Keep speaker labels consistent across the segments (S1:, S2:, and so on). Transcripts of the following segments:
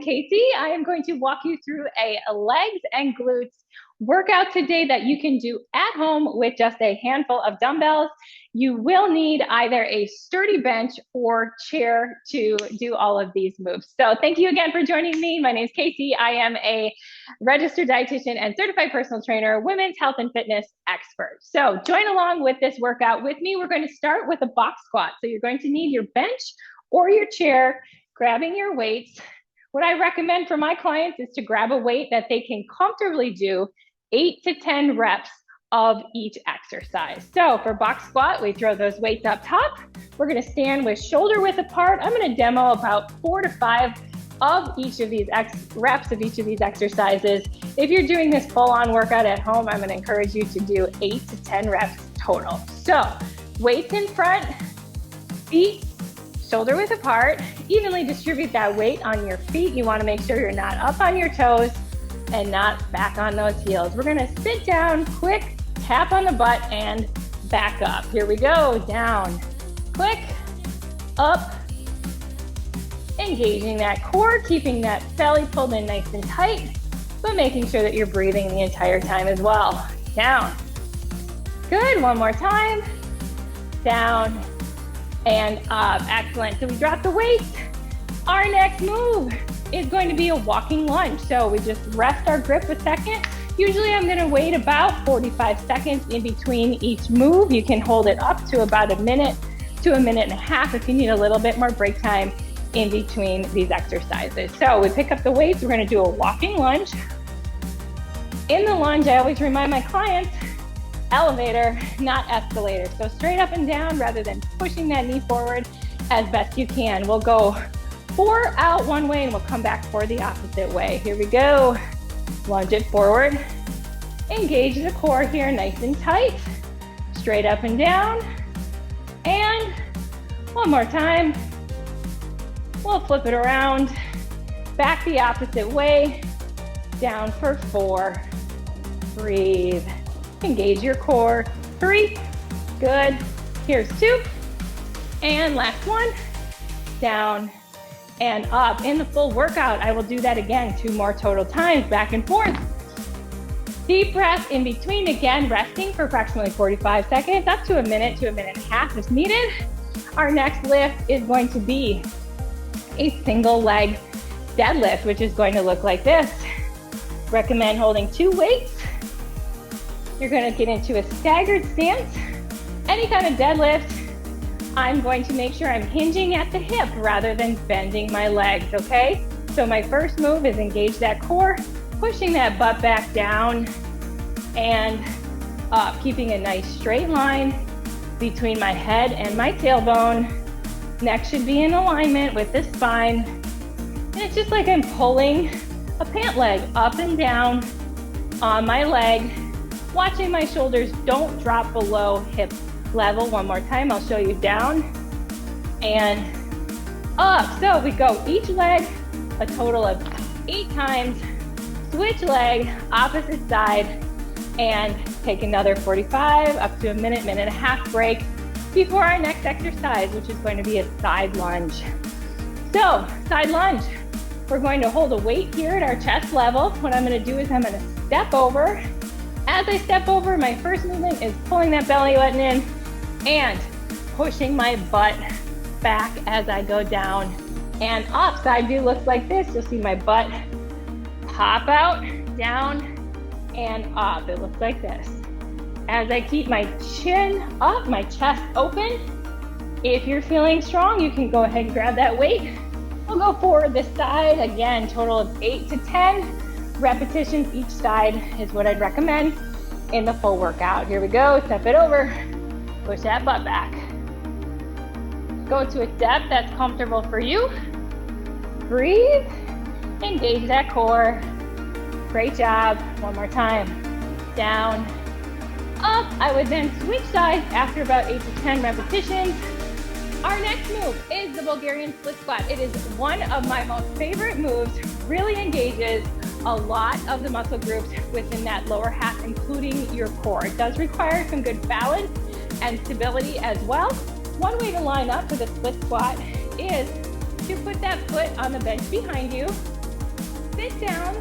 S1: Casey. I am going to walk you through a legs and glutes workout today that you can do at home with just a handful of dumbbells. You will need either a sturdy bench or chair to do all of these moves. So thank you again for joining me. My name is Casey. I am a registered dietitian and certified personal trainer, women's health and fitness expert. So join along with this workout with me. We're going to start with a box squat. So you're going to need your bench or your chair, grabbing your weights. What I recommend for my clients is to grab a weight that they can comfortably do 8 to 10 reps of each exercise. So for box squat, we throw those weights up top. We're gonna stand with shoulder width apart. I'm gonna demo about 4 to 5 of each of these reps of each of these exercises. If you're doing this full-on workout at home, I'm gonna encourage you to do 8 to 10 reps total. So weights in front, feet shoulder width apart. Evenly distribute that weight on your feet. You wanna make sure you're not up on your toes and not back on those heels. We're gonna sit down, quick tap on the butt and back up. Here we go, down, quick, up, engaging that core, keeping that belly pulled in nice and tight, but making sure that you're breathing the entire time as well. Down, good, one more time, down and up, excellent. So we drop the weights. Our next move is going to be a walking lunge. So we just rest our grip a second. Usually I'm gonna wait about 45 seconds in between each move. You can hold it up to about a minute to a minute and a half if you need a little bit more break time in between these exercises. So we pick up the weights, we're gonna do a walking lunge. In the lunge, I always remind my clients, elevator, not escalator. So straight up and down rather than pushing that knee forward as best you can. We'll go 4 out one way and we'll come back for the opposite way. Here we go. Lunge it forward. Engage the core here nice and tight. Straight up and down. And one more time. We'll flip it around. Back the opposite way. Down for 4. Breathe. Engage your core. 3. Good. Here's 2. And last one. Down and up. In the full workout, I will do that again 2 more total times, back and forth. Deep breath in between, again, resting for approximately 45 seconds, up to a minute and a half if needed. Our next lift is going to be a single leg deadlift, which is going to look like this. Recommend holding 2 weights. You're gonna get into a staggered stance. Any kind of deadlift, I'm going to make sure I'm hinging at the hip rather than bending my legs, okay? So my first move is engage that core, pushing that butt back down and up, keeping a nice straight line between my head and my tailbone. Neck should be in alignment with the spine. And it's just like I'm pulling a pant leg up and down on my leg, watching my shoulders don't drop below hip level. One more time, I'll show you down and up. So we go each leg a total of 8 times, switch leg, opposite side, and take another 45, up to a minute and a half break before our next exercise, which is going to be a side lunge. So, side lunge, we're going to hold a weight here at our chest level. What I'm gonna do is I'm gonna step over. As I step over, my first movement is pulling that belly button in and pushing my butt back as I go down and up. Side view looks like this. You'll see my butt pop out, down, and up. It looks like this. As I keep my chin up, my chest open. If you're feeling strong, you can go ahead and grab that weight. We'll go forward this side. Again, total of 8 to 10 repetitions each side is what I'd recommend in the full workout. Here we go, step it over. Push that butt back. Go to a depth that's comfortable for you. Breathe, engage that core. Great job, one more time. Down, up. I would then switch sides after about 8 to 10 repetitions. Our next move is the Bulgarian split squat. It is one of my most favorite moves, really engages a lot of the muscle groups within that lower half, including your core. It does require some good balance and stability as well. One way to line up for the split squat is to put that foot on the bench behind you, sit down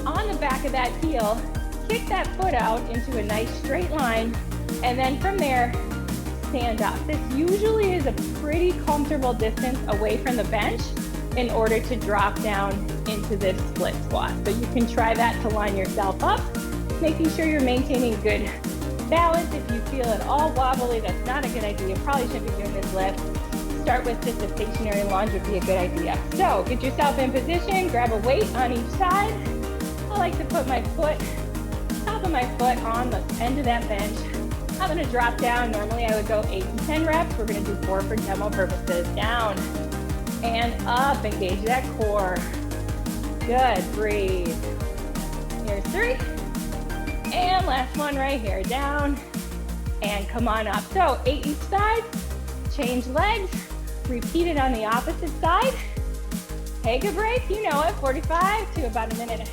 S1: on the back of that heel, kick that foot out into a nice straight line, and then from there, stand up. This usually is a pretty comfortable distance away from the bench in order to drop down into this split squat. So you can try that to line yourself up, making sure you're maintaining good balance. If you feel at all wobbly, that's not a good idea. You probably shouldn't be doing this lift. Start with just a stationary lunge would be a good idea. So get yourself in position, grab a weight on each side. I like to put my foot, top of my foot on the end of that bench. I'm gonna drop down. Normally I would go 8 to 10 reps. We're gonna do 4 for demo purposes. Down and up, engage that core. Good, breathe. Here's 3. And last one right here, down and come on up. So 8 each side, change legs, repeat it on the opposite side. Take a break, you know it, 45 to about 1.5 minutes.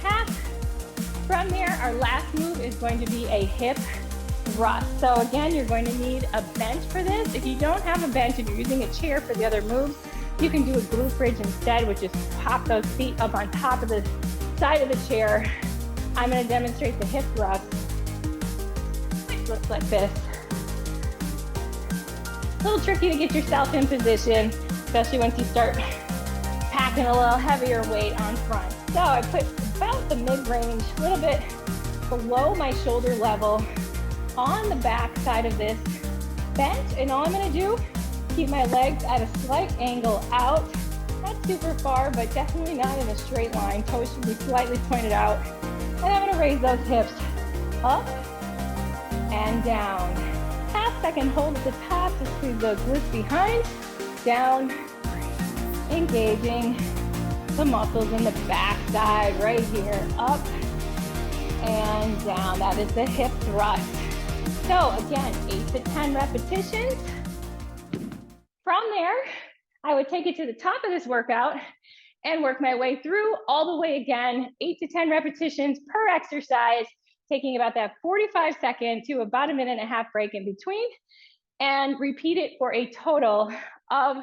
S1: From there, our last move is going to be a hip thrust. So again, you're going to need a bench for this. If you don't have a bench, if you're using a chair for the other moves, you can do a glute bridge instead, which is pop those feet up on top of the side of the chair. I'm going to demonstrate the hip thrust. It looks like this. A little tricky to get yourself in position, especially once you start packing a little heavier weight on front. So I put about the mid-range, a little bit below my shoulder level on the back side of this bench. And all I'm going to do, keep my legs at a slight angle out. Not super far, but definitely not in a straight line. Toes should be slightly pointed out. And I'm going to raise those hips up and down. Half second hold at the top to squeeze those glutes behind. Down, engaging the muscles in the back side right here. Up and down. That is the hip thrust. So again, 8 to 10 repetitions. From there, I would take it to the top of this workout and work my way through all the way again, 8 to 10 repetitions per exercise, taking about that 45-second to about 1.5 minutes break in between, and repeat it for a total of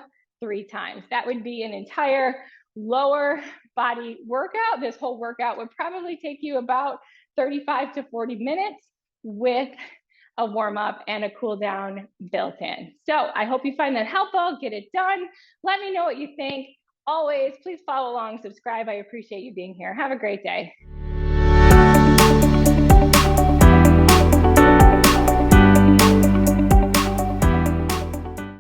S1: 3 times. That would be an entire lower body workout. This whole workout would probably take you about 35 to 40 minutes with a warm up and a cool down built in. So I hope you find that helpful. Get it done. Let me know what you think. Always, please follow along, subscribe. I appreciate you being here. Have a great day.